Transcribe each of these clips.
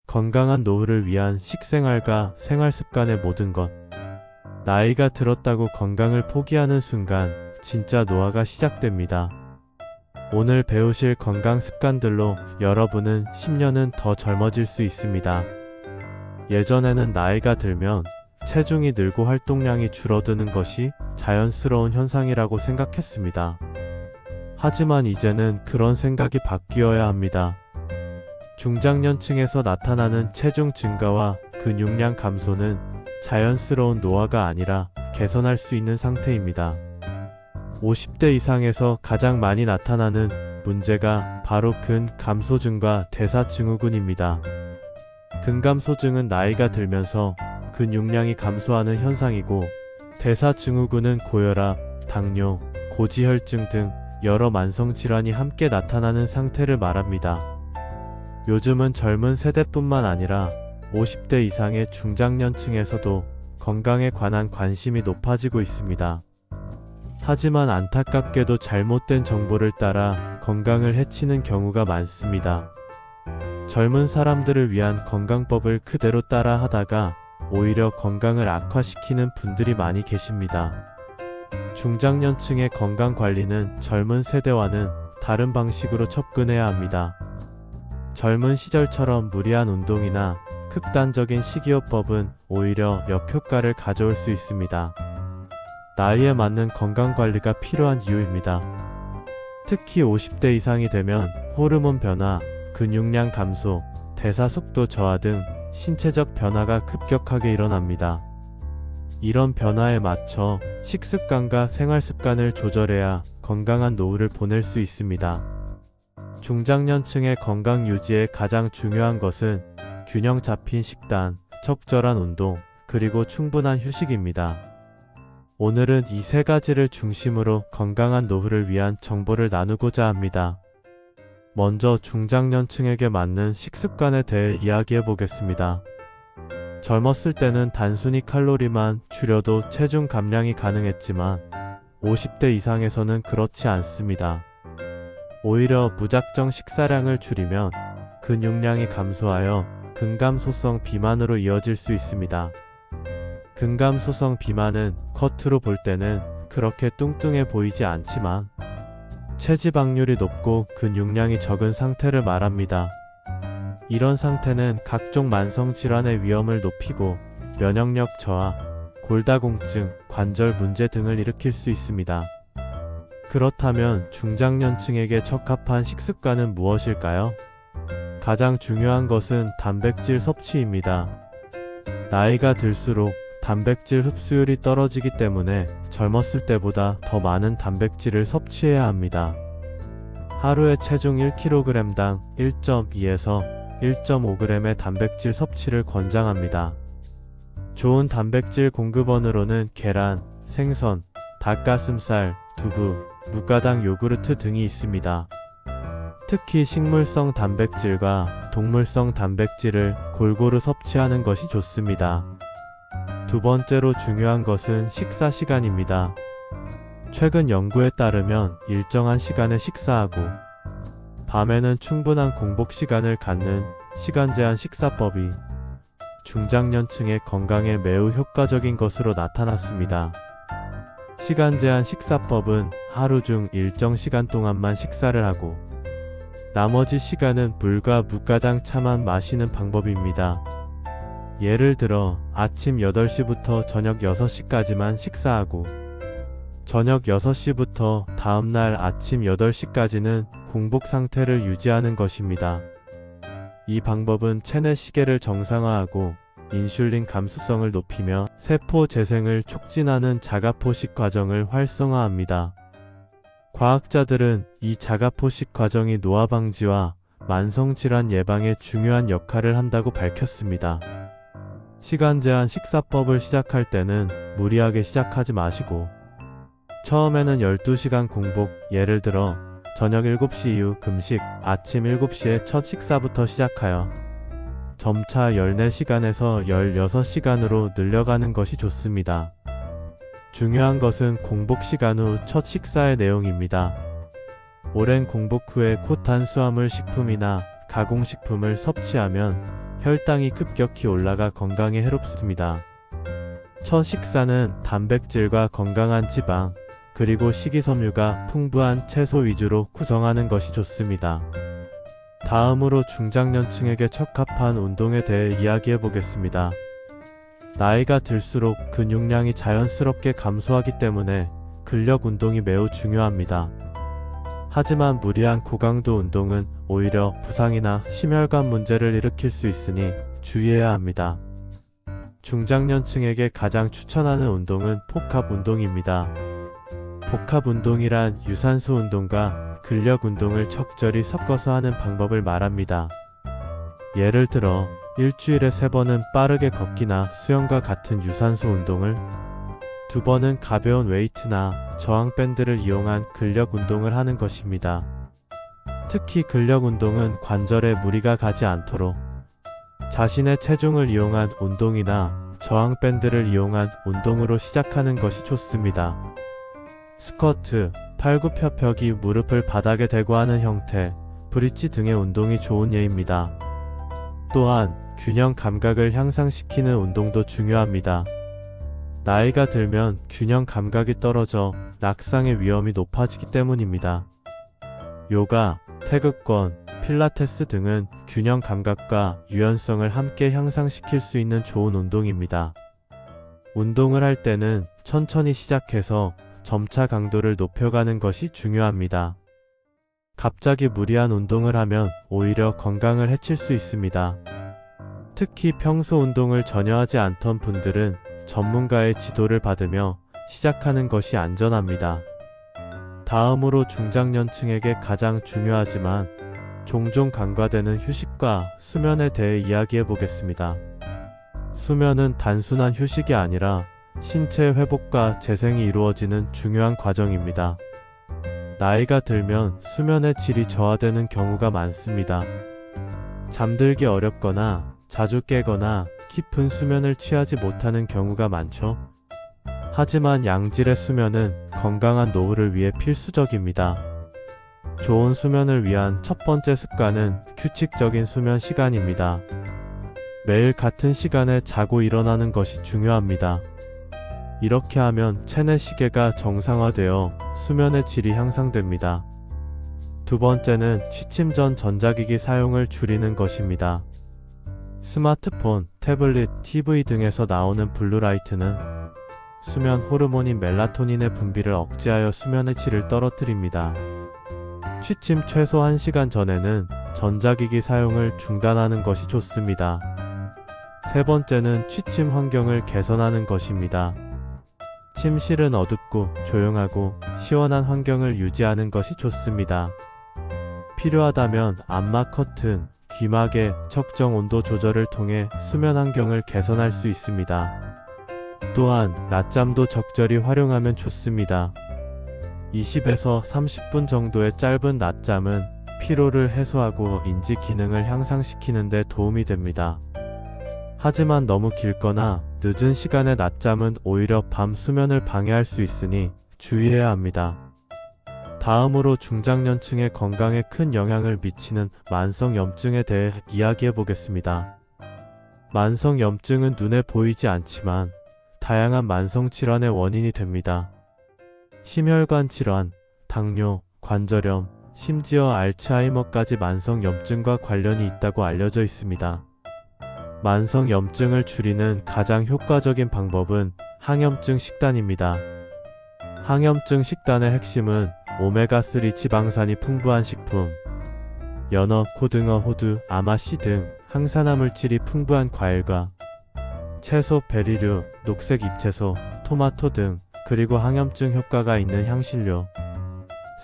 건강한 노후를 위한 식생활과 생활습관의 모든 것. 나이가 들었다고 건강을 포기하는 순간 진짜 노화가 시작됩니다. 오늘 배우실 건강 습관들로 여러분은 10년은 더 젊어질 수 있습니다. 예전에는 나이가 들면 체중이 늘고 활동량이 줄어드는 것이 자연스러운 현상이라고 생각했습니다. 하지만 이제는 그런 생각이 바뀌어야 합니다. 중장년층에서 나타나는 체중 증가와 근육량 감소는 자연스러운 노화가 아니라 개선할 수 있는 상태입니다. 50대 이상에서 가장 많이 나타나는 문제가 바로 근감소증과 대사증후군입니다. 근감소증은 나이가 들면서 근육량이 감소하는 현상이고, 대사증후군은 고혈압, 당뇨, 고지혈증 등 여러 만성질환이 함께 나타나는 상태를 말합니다. 요즘은 젊은 세대뿐만 아니라 50대 이상의 중장년층에서도 건강에 관한 관심이 높아지고 있습니다. 하지만 안타깝게도 잘못된 정보를 따라 건강을 해치는 경우가 많습니다. 젊은 사람들을 위한 건강법을 그대로 따라 하다가 오히려 건강을 악화시키는 분들이 많이 계십니다. 중장년층의 건강 관리는 젊은 세대와는 다른 방식으로 접근해야 합니다. 젊은 시절처럼 무리한 운동이나 극단적인 식이요법은 오히려 역효과를 가져올 수 있습니다. 나이에 맞는 건강관리가 필요한 이유입니다. 특히 50대 이상이 되면 호르몬 변화, 근육량 감소, 대사 속도 저하 등 신체적 변화가 급격하게 일어납니다. 이런 변화에 맞춰 식습관과 생활습관을 조절해야 건강한 노후를 보낼 수 있습니다. 중장년층의 건강 유지에 가장 중요한 것은 균형 잡힌 식단, 적절한 운동, 그리고 충분한 휴식입니다. 오늘은 이 세 가지를 중심으로 건강한 노후를 위한 정보를 나누고자 합니다. 먼저 중장년층에게 맞는 식습관에 대해 이야기해 보겠습니다. 젊었을 때는 단순히 칼로리만 줄여도 체중 감량이 가능했지만 50대 이상에서는 그렇지 않습니다. 오히려 무작정 식사량을 줄이면 근육량이 감소하여 근감소성 비만으로 이어질 수 있습니다. 근감소성 비만은 겉으로 볼 때는 그렇게 뚱뚱해 보이지 않지만 체지방률이 높고 근육량이 적은 상태를 말합니다. 이런 상태는 각종 만성질환의 위험을 높이고 면역력 저하, 골다공증, 관절 문제 등을 일으킬 수 있습니다. 그렇다면 중장년층에게 적합한 식습관은 무엇일까요? 가장 중요한 것은 단백질 섭취입니다. 나이가 들수록 단백질 흡수율이 떨어지기 때문에 젊었을 때보다 더 많은 단백질을 섭취해야 합니다. 하루에 체중 1kg당 1.2에서 1.5g의 단백질 섭취를 권장합니다. 좋은 단백질 공급원으로는 계란, 생선, 닭가슴살, 두부, 무가당 요구르트 등이 있습니다. 특히 식물성 단백질과 동물성 단백질을 골고루 섭취하는 것이 좋습니다. 두 번째로 중요한 것은 식사 시간입니다. 최근 연구에 따르면 일정한 시간에 식사하고 밤에는 충분한 공복 시간을 갖는 시간 제한 식사법이 중장년층의 건강에 매우 효과적인 것으로 나타났습니다. 시간 제한 식사법은 하루 중 일정 시간 동안만 식사를 하고 나머지 시간은 물과 무가당 차만 마시는 방법입니다. 예를 들어 아침 8시부터 저녁 6시까지만 식사하고 저녁 6시부터 다음날 아침 8시까지는 공복 상태를 유지하는 것입니다. 이 방법은 체내 시계를 정상화하고 인슐린 감수성을 높이며 세포 재생을 촉진하는 자가포식 과정을 활성화합니다. 과학자들은 이 자가포식 과정이 노화 방지와 만성질환 예방에 중요한 역할을 한다고 밝혔습니다. 시간 제한 식사법을 시작할 때는 무리하게 시작하지 마시고 처음에는 12시간 공복, 예를 들어 저녁 7시 이후 금식, 아침 7시에 첫 식사부터 시작하여 점차 14시간에서 16시간으로 늘려가는 것이 좋습니다. 중요한 것은 공복 시간 후 첫 식사의 내용입니다. 오랜 공복 후에 고탄수화물 식품이나 가공식품을 섭취하면 혈당이 급격히 올라가 건강에 해롭습니다. 첫 식사는 단백질과 건강한 지방, 그리고 식이섬유가 풍부한 채소 위주로 구성하는 것이 좋습니다. 다음으로 중장년층에게 적합한 운동에 대해 이야기해 보겠습니다. 나이가 들수록 근육량이 자연스럽게 감소하기 때문에 근력 운동이 매우 중요합니다. 하지만 무리한 고강도 운동은 오히려 부상이나 심혈관 문제를 일으킬 수 있으니 주의해야 합니다. 중장년층에게 가장 추천하는 운동은 복합 운동입니다. 복합 운동이란 유산소 운동과 근력 운동을 적절히 섞어서 하는 방법을 말합니다. 예를 들어 일주일에 3번은 빠르게 걷기나 수영과 같은 유산소 운동을, 2번은 가벼운 웨이트나 저항밴드를 이용한 근력 운동을 하는 것입니다. 특히 근력 운동은 관절에 무리가 가지 않도록 자신의 체중을 이용한 운동이나 저항밴드를 이용한 운동으로 시작하는 것이 좋습니다. 스쿼트, 팔굽혀펴기, 무릎을 바닥에 대고 하는 형태, 브릿지 등의 운동이 좋은 예입니다. 또한 균형 감각을 향상시키는 운동도 중요합니다. 나이가 들면 균형 감각이 떨어져 낙상의 위험이 높아지기 때문입니다. 요가, 태극권, 필라테스 등은 균형 감각과 유연성을 함께 향상시킬 수 있는 좋은 운동입니다. 운동을 할 때는 천천히 시작해서 점차 강도를 높여가는 것이 중요합니다. 갑자기 무리한 운동을 하면 오히려 건강을 해칠 수 있습니다. 특히 평소 운동을 전혀 하지 않던 분들은 전문가의 지도를 받으며 시작하는 것이 안전합니다. 다음으로 중장년층에게 가장 중요하지만 종종 간과되는 휴식과 수면에 대해 이야기해 보겠습니다. 수면은 단순한 휴식이 아니라 신체 회복과 재생이 이루어지는 중요한 과정입니다. 나이가 들면 수면의 질이 저하되는 경우가 많습니다. 잠들기 어렵거나 자주 깨거나 깊은 수면을 취하지 못하는 경우가 많죠. 하지만 양질의 수면은 건강한 노후를 위해 필수적입니다. 좋은 수면을 위한 첫 번째 습관은 규칙적인 수면 시간입니다. 매일 같은 시간에 자고 일어나는 것이 중요합니다. 이렇게 하면 체내 시계가 정상화되어 수면의 질이 향상됩니다. 두 번째는 취침 전 전자기기 사용을 줄이는 것입니다. 스마트폰, 태블릿, TV 등에서 나오는 블루라이트는 수면 호르몬인 멜라토닌의 분비를 억제하여 수면의 질을 떨어뜨립니다. 취침 최소 1시간 전에는 전자기기 사용을 중단하는 것이 좋습니다. 세 번째는 취침 환경을 개선하는 것입니다. 침실은 어둡고 조용하고 시원한 환경을 유지하는 것이 좋습니다. 필요하다면 암막 커튼, 귀마개, 적정 온도 조절을 통해 수면 환경을 개선할 수 있습니다. 또한 낮잠도 적절히 활용하면 좋습니다. 20에서 30분 정도의 짧은 낮잠은 피로를 해소하고 인지 기능을 향상시키는 데 도움이 됩니다. 하지만 너무 길거나 늦은 시간의 낮잠은 오히려 밤 수면을 방해할 수 있으니 주의해야 합니다. 다음으로 중장년층의 건강에 큰 영향을 미치는 만성염증에 대해 이야기해 보겠습니다. 만성염증은 눈에 보이지 않지만 다양한 만성질환의 원인이 됩니다. 심혈관 질환, 당뇨, 관절염, 심지어 알츠하이머까지 만성염증과 관련이 있다고 알려져 있습니다. 만성염증을 줄이는 가장 효과적인 방법은 항염증 식단입니다. 항염증 식단의 핵심은 오메가3 지방산이 풍부한 식품, 연어, 고등어, 호두, 아마씨 등 항산화 물질이 풍부한 과일과 채소, 베리류, 녹색 잎채소, 토마토 등, 그리고 항염증 효과가 있는 향신료,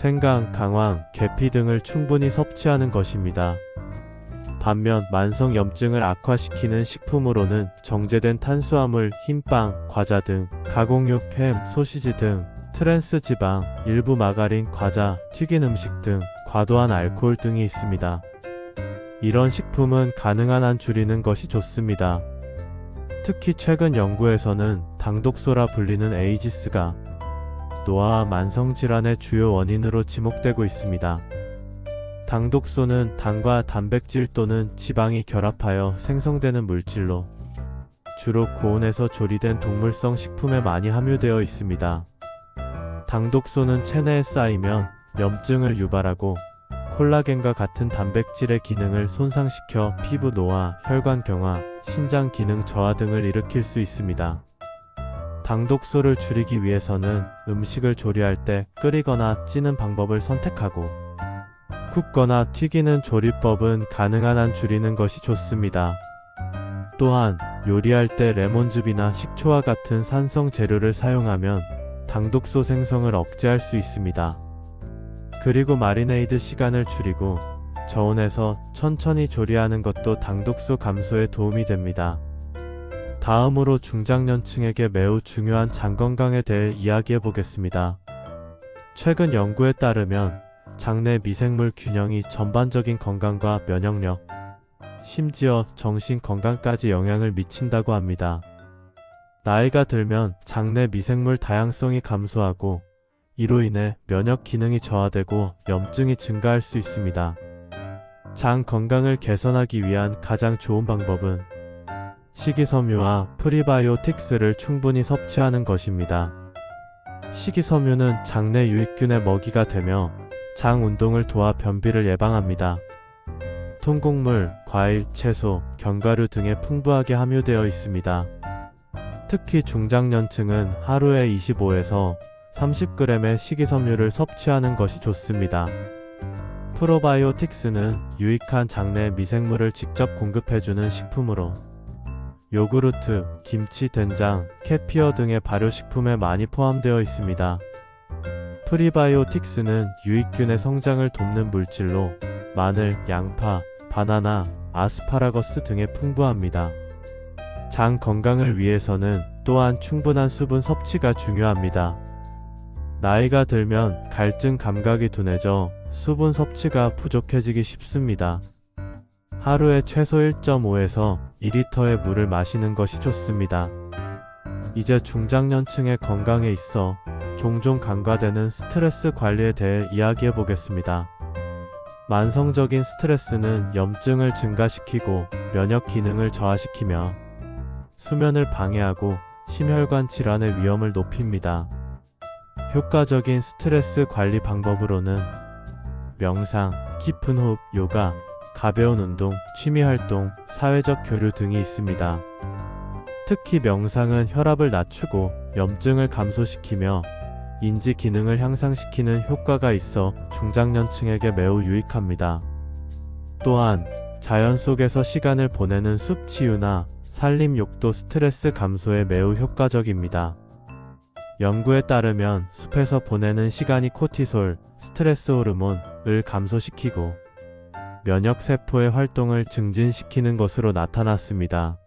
생강, 강황, 계피 등을 충분히 섭취하는 것입니다. 반면 만성염증을 악화시키는 식품으로는 정제된 탄수화물, 흰빵, 과자 등, 가공육, 햄, 소시지 등, 트랜스 지방, 일부 마가린, 과자, 튀긴 음식 등 과도한 알코올 등이 있습니다. 이런 식품은 가능한 한 줄이는 것이 좋습니다. 특히 최근 연구에서는 당독소라 불리는 에이지스가 노화와 만성질환의 주요 원인으로 지목되고 있습니다. 당독소는 당과 단백질 또는 지방이 결합하여 생성되는 물질로 주로 고온에서 조리된 동물성 식품에 많이 함유되어 있습니다. 당독소는 체내에 쌓이면 염증을 유발하고 콜라겐과 같은 단백질의 기능을 손상시켜 피부 노화, 혈관 경화, 신장 기능 저하 등을 일으킬 수 있습니다. 당독소를 줄이기 위해서는 음식을 조리할 때 끓이거나 찌는 방법을 선택하고 굽거나 튀기는 조리법은 가능한 한 줄이는 것이 좋습니다. 또한 요리할 때 레몬즙이나 식초와 같은 산성 재료를 사용하면 당독소 생성을 억제할 수 있습니다. 그리고 마리네이드 시간을 줄이고 저온에서 천천히 조리하는 것도 당독소 감소에 도움이 됩니다. 다음으로 중장년층에게 매우 중요한 장 건강에 대해 이야기해 보겠습니다. 최근 연구에 따르면 장내 미생물 균형이 전반적인 건강과 면역력, 심지어 정신 건강까지 영향을 미친다고 합니다. 나이가 들면 장내 미생물 다양성이 감소하고 이로 인해 면역 기능이 저하되고 염증이 증가할 수 있습니다. 장 건강을 개선하기 위한 가장 좋은 방법은 식이섬유와 프리바이오틱스를 충분히 섭취하는 것입니다. 식이섬유는 장내 유익균의 먹이가 되며 장 운동을 도와 변비를 예방합니다. 통곡물, 과일, 채소, 견과류 등에 풍부하게 함유되어 있습니다. 특히 중장년층은 하루에 25에서 30g의 식이섬유를 섭취하는 것이 좋습니다. 프로바이오틱스는 유익한 장내 미생물을 직접 공급해주는 식품으로 요구르트, 김치, 된장, 캐피어 등의 발효식품에 많이 포함되어 있습니다. 프리바이오틱스는 유익균의 성장을 돕는 물질로 마늘, 양파, 바나나, 아스파라거스 등에 풍부합니다. 장 건강을 위해서는 또한 충분한 수분 섭취가 중요합니다. 나이가 들면 갈증 감각이 둔해져 수분 섭취가 부족해지기 쉽습니다. 하루에 최소 1.5에서 2리터의 물을 마시는 것이 좋습니다. 이제 중장년층의 건강에 있어 종종 간과되는 스트레스 관리에 대해 이야기해 보겠습니다. 만성적인 스트레스는 염증을 증가시키고 면역 기능을 저하시키며 수면을 방해하고 심혈관 질환의 위험을 높입니다. 효과적인 스트레스 관리 방법으로는 명상, 깊은 호흡, 요가, 가벼운 운동, 취미 활동, 사회적 교류 등이 있습니다. 특히 명상은 혈압을 낮추고 염증을 감소시키며 인지 기능을 향상시키는 효과가 있어 중장년층에게 매우 유익합니다. 또한 자연 속에서 시간을 보내는 숲 치유나 산림욕도 스트레스 감소에 매우 효과적입니다. 연구에 따르면 숲에서 보내는 시간이 코티솔, 스트레스 호르몬을 감소시키고 면역세포의 활동을 증진시키는 것으로 나타났습니다.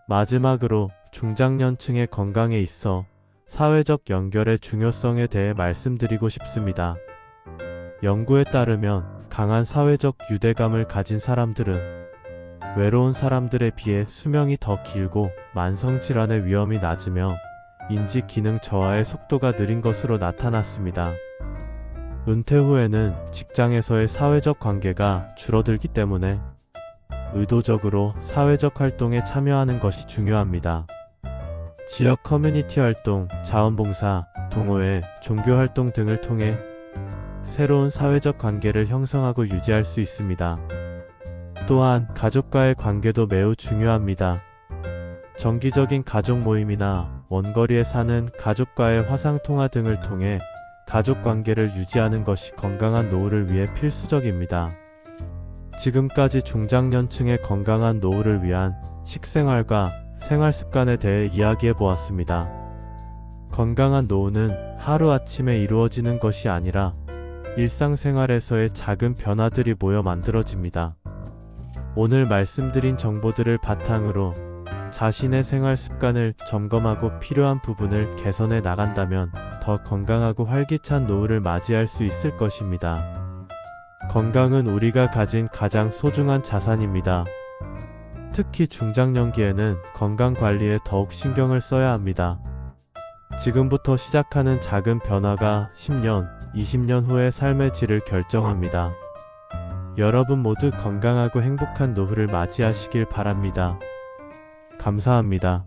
마지막으로 중장년층의 건강에 있어 사회적 연결의 중요성에 대해 말씀드리고 싶습니다. 연구에 따르면 강한 사회적 유대감을 가진 사람들은 외로운 사람들에 비해 수명이 더 길고 만성질환의 위험이 낮으며 인지 기능 저하의 속도가 느린 것으로 나타났습니다. 은퇴 후에는 직장에서의 사회적 관계가 줄어들기 때문에 의도적으로 사회적 활동에 참여하는 것이 중요합니다. 지역 커뮤니티 활동, 자원봉사, 동호회, 종교 활동 등을 통해 새로운 사회적 관계를 형성하고 유지할 수 있습니다. 또한 가족과의 관계도 매우 중요합니다. 정기적인 가족 모임이나 원거리에 사는 가족과의 화상통화 등을 통해 가족 관계를 유지하는 것이 건강한 노후를 위해 필수적입니다. 지금까지 중장년층의 건강한 노후를 위한 식생활과 생활습관에 대해 이야기해 보았습니다. 건강한 노후는 하루아침에 이루어지는 것이 아니라 일상생활에서의 작은 변화들이 모여 만들어집니다. 오늘 말씀드린 정보들을 바탕으로 자신의 생활 습관을 점검하고 필요한 부분을 개선해 나간다면 더 건강하고 활기찬 노후를 맞이할 수 있을 것입니다. 건강은 우리가 가진 가장 소중한 자산입니다. 특히 중장년기에는 건강 관리에 더욱 신경을 써야 합니다. 지금부터 시작하는 작은 변화가 10년, 20년 후의 삶의 질을 결정합니다. 여러분 모두 건강하고 행복한 노후를 맞이하시길 바랍니다. 감사합니다.